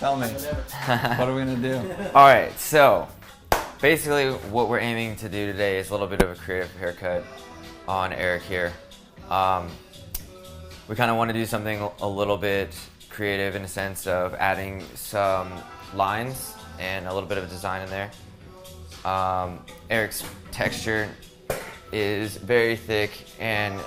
Tell me. What are we going to do? All right, so basically what we're aiming to do today is a little bit of a creative haircut on Eric here. We kind of want to do something a little bit creative in the sense of adding some lines and a little bit of a design in there. Eric's texture is very thick and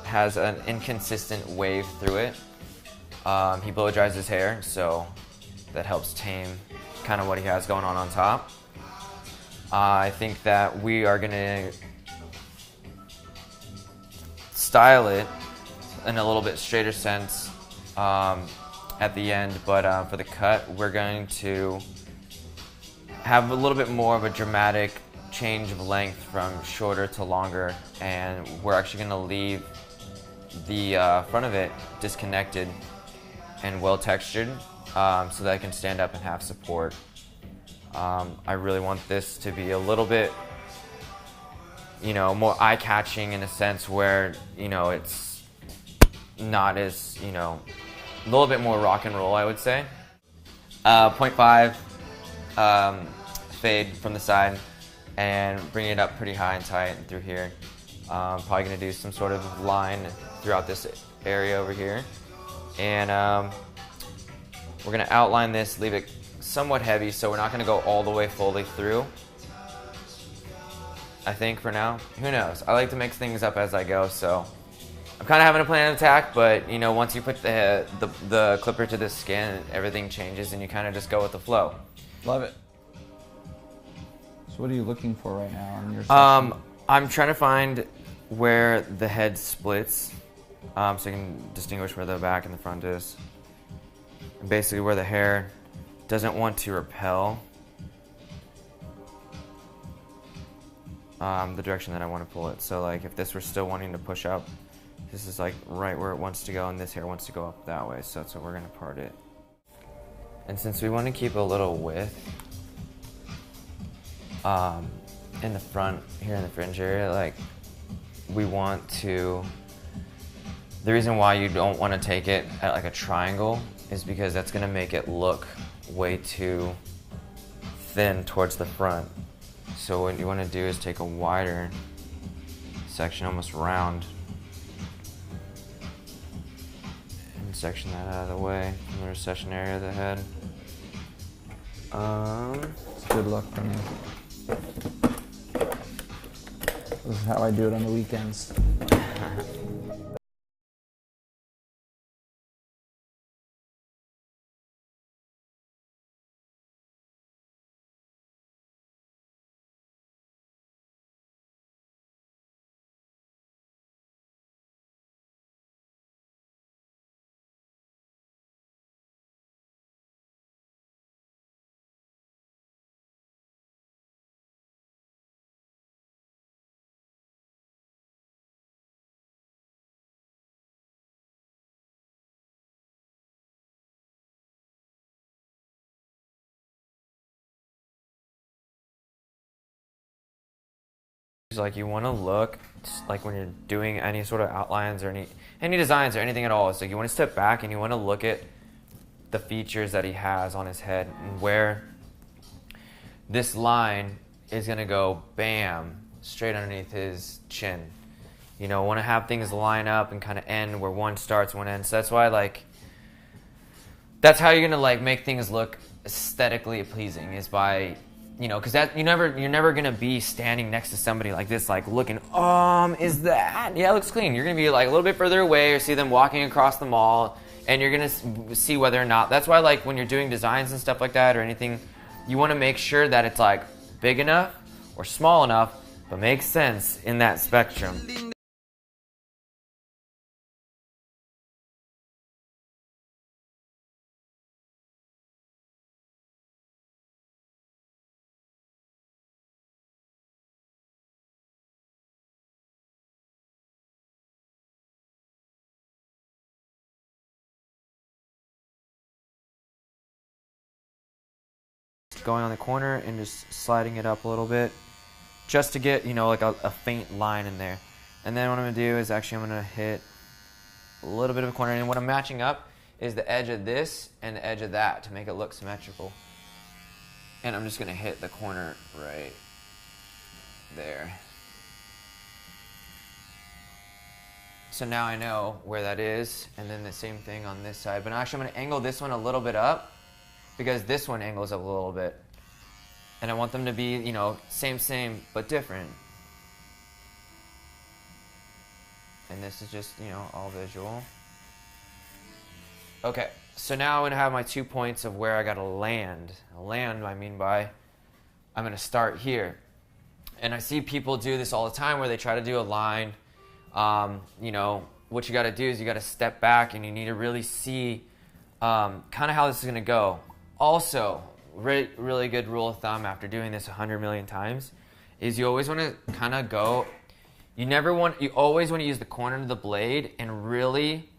has an inconsistent wave through it. He blow dries his hair, so that helps tame kind of what he has going on top. I think that we are gonna style it in a little bit straighter sense at the end, but for the cut, we're going to have a little bit more of a dramatic change of length from shorter to longer, and we're actually gonna leave the front of it disconnected and well textured so that it can stand up and have support. I really want this to be a little bit, more eye-catching in a sense where, it's not as, a little bit more rock and roll, I would say. 0.5 fade from the side and bring it up pretty high and tight and through here. Probably gonna do some sort of line throughout this area over here. And we're gonna outline this, leave it somewhat heavy, so we're not gonna go all the way fully through. I think for now, who knows? I like to mix things up as I go, so I'm kind of having a plan of attack, but once you put the clipper to the skin, everything changes and you kind of just go with the flow. Love it. So what are you looking for right now on your section? I'm trying to find where the head splits, so you can distinguish where the back and the front is. And basically where the hair doesn't want to repel the direction that I want to pull it. So like if this were still wanting to push up, this is like right where it wants to go, and this hair wants to go up that way, so that's what we're going to part it. And since we want to keep a little width in the front here in the fringe area, like we want to, the reason why you don't want to take it at like a triangle is because that's going to make it look way too thin towards the front. So what you want to do is take a wider section, almost round, and section that out of the way from the recession area of the head. It's good luck for me. This is how I do it on the weekends. Like you want to look like when you're doing any sort of outlines or any designs or anything at all, it's like you want to step back and you want to look at the features that he has on his head and where this line is going to go bam straight underneath his chin. Want to have things line up and kind of end where one starts, one ends. So that's why that's how you're going to make things look aesthetically pleasing, is by because that you're never gonna be standing next to somebody like this, looking, is that? Yeah, it looks clean. You're gonna be a little bit further away, or see them walking across the mall, and you're gonna see whether or not. That's why, when you're doing designs and stuff like that or anything, you want to make sure that it's big enough or small enough, but makes sense in that spectrum. Going on the corner and just sliding it up a little bit just to get a faint line in there. And then what I'm going to do is I'm going to hit a little bit of a corner, and what I'm matching up is the edge of this and the edge of that to make it look symmetrical. And I'm just gonna hit the corner right there. So now I know where that is, and then the same thing on this side. But actually I'm gonna angle this one a little bit up because this one angles up a little bit. And I want them to be, you know, same, but different. And this is just, you know, all visual. Okay, so now I'm gonna have my 2 points of where I gotta land. Land, I mean by, I'm gonna start here. And I see people do this all the time where they try to do a line. You know, what you gotta do is you gotta step back and you need to really see kind of how this is gonna go. Also, really good rule of thumb after doing this 100 million times is you always wanna kind of go, you always wanna use the corner of the blade and really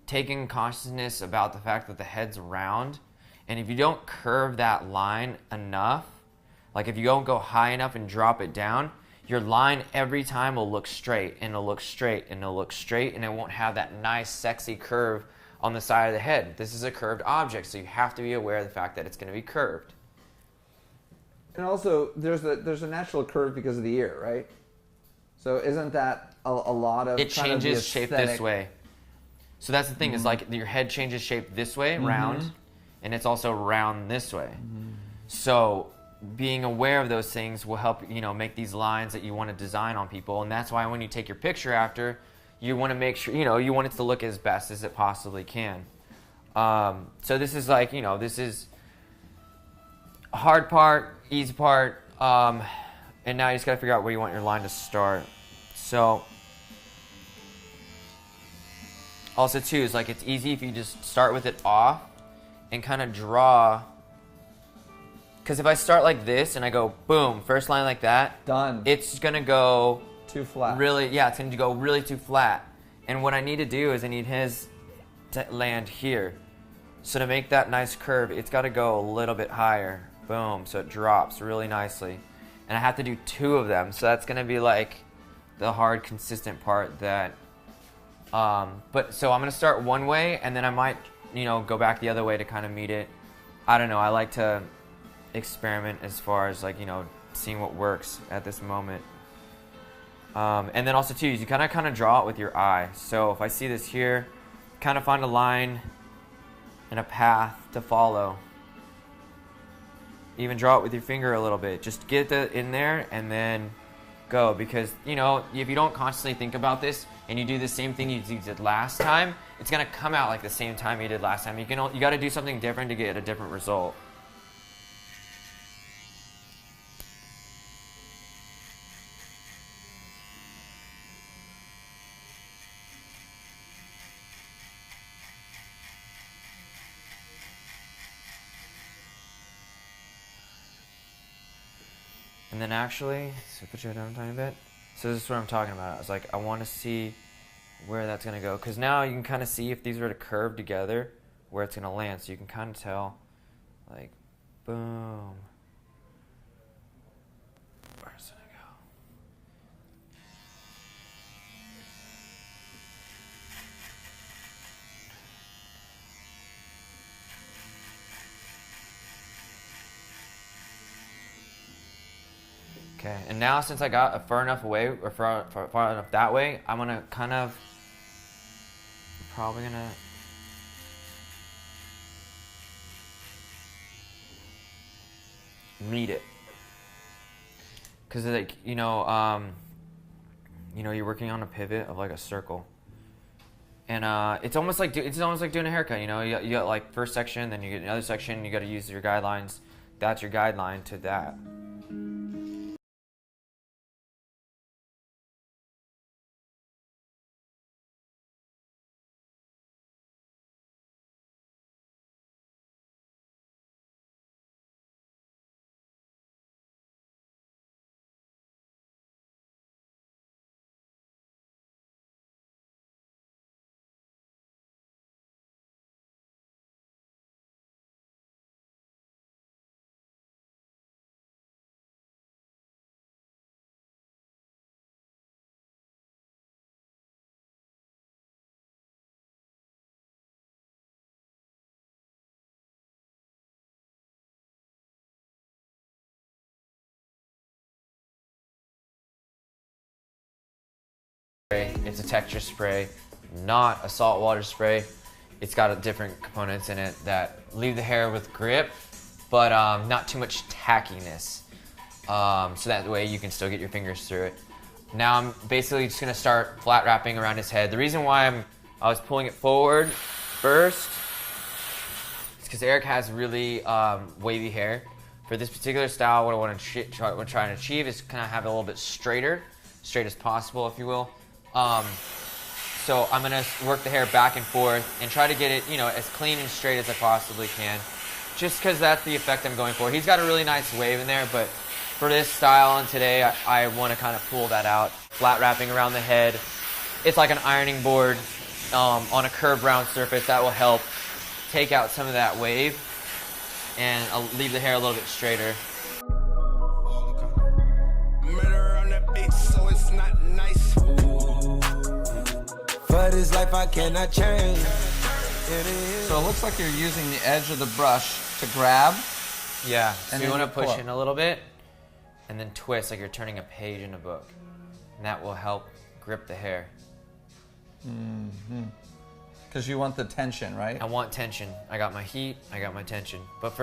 taking consciousness about the fact that the head's round. And if you don't curve that line enough, like if you don't go high enough and drop it down, your line every time will look straight, and it'll look straight, and it'll look straight, and it won't have that nice, sexy curve on the side of the head. This is a curved object, so you have to be aware of the fact that it's going to be curved. And also, there's a natural curve because of the ear, right? So isn't that a lot of it changes shape this way? So that's the thing, is like your head changes shape this way, round, and it's also round this way. So being aware of those things will help, you know, make these lines that you want to design on people. And that's why when you take your picture after, you want to make sure, you know, you want it to look as best as it possibly can. So this is like, you know, this is hard part, easy part, and now you just got to figure out where you want your line to start. So also too is like, it's easy if you just start with it off and kind of draw. Because if I start like this and I go boom, first line like that, done. It's gonna go too flat. Really, yeah, it's gonna go really too flat. And what I need to do is I need his to land here. So to make that nice curve, it's got to go a little bit higher. Boom, so it drops really nicely. And I have to do 2 of them, so that's gonna be like the hard, consistent part that. But so I'm gonna start one way, and then I might, you know, go back the other way to kind of meet it. I don't know. I like to experiment as far as, like, you know, seeing what works at this moment. And then also too, you kind of draw it with your eye. So if I see this here, kind of find a line and a path to follow. Even draw it with your finger a little bit. Just get it in there and then go. Because, you know, if you don't consciously think about this and you do the same thing you did last time, it's gonna come out like the same time you did last time. You got to do something different to get a different result. And then actually, so put your head down a tiny bit. So this is what I'm talking about. I was like, I want to see where that's going to go. Because now you can kind of see if these were to curve together, where it's going to land. So you can kind of tell, like, boom. Where's it going to go? Okay, and now since I got far enough away, or far enough that way, I'm gonna kind of, probably gonna, meet it. Cause like, you know, you're working on a pivot of like a circle, and it's almost like doing a haircut. You know, you got like first section, then you get another section. You got to use your guidelines. That's your guideline to that. It's a texture spray, not a saltwater spray. It's got different components in it that leave the hair with grip, but not too much tackiness. So that way you can still get your fingers through it. Now I'm basically just gonna start flat wrapping around his head. The reason why I was pulling it forward first is because Eric has really wavy hair. For this particular style, what I want to try and achieve is kind of have it a little bit straighter, straight as possible, if you will. So I'm gonna work the hair back and forth and try to get it, as clean and straight as I possibly can, just because that's the effect I'm going for. He's got a really nice wave in there, but for this style and today, I want to kind of pull that out. Flat wrapping around the head. It's like an ironing board on a curved round surface. That will help take out some of that wave and leave the hair a little bit straighter. For this life I cannot change. So it looks like you're using the edge of the brush to grab. Yeah, so And you then want to you pull push up. in a little bit and then twist like you're turning a page in a book. And that will help grip the hair. Because you want the tension, right? I want tension. I got my heat, I got my tension. But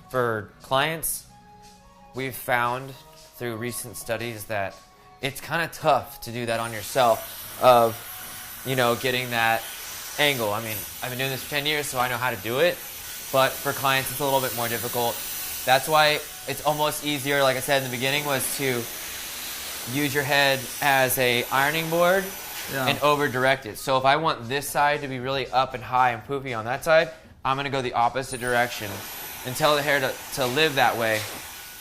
for clients, we've found through recent studies that it's kind of tough to do that on yourself of, getting that angle. I mean, I've been doing this for 10 years, so I know how to do it. But for clients, it's a little bit more difficult. That's why it's almost easier, like I said in the beginning, was to use your head as a ironing board and over direct it. So if I want this side to be really up and high and poofy on that side, I'm gonna go the opposite direction and tell the hair to live that way.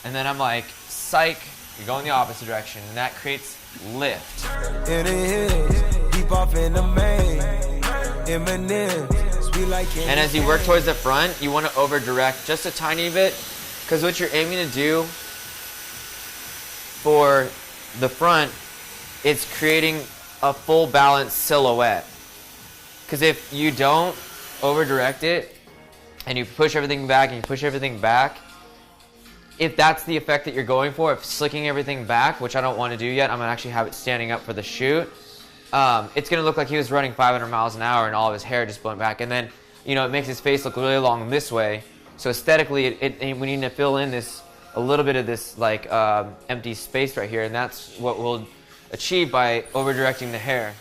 And then I'm like, psych, you're going the opposite direction. And that creates lift. In the hills, deep off in the main. Eminem, sweet like candy. And as you work towards the front, you want to over direct just a tiny bit, because what you're aiming to do for the front, it's creating a full balanced silhouette. Because if you don't over direct it and you push everything back and you push everything back, if that's the effect that you're going for, if slicking everything back, which I don't want to do yet, I'm gonna actually have it standing up for the shoot. It's gonna look like he was running 500 miles an hour and all of his hair just blown back. And then, it makes his face look really long this way. So aesthetically, we need to fill in a little bit of this empty space right here, and that's what we'll achieve by over directing the hair.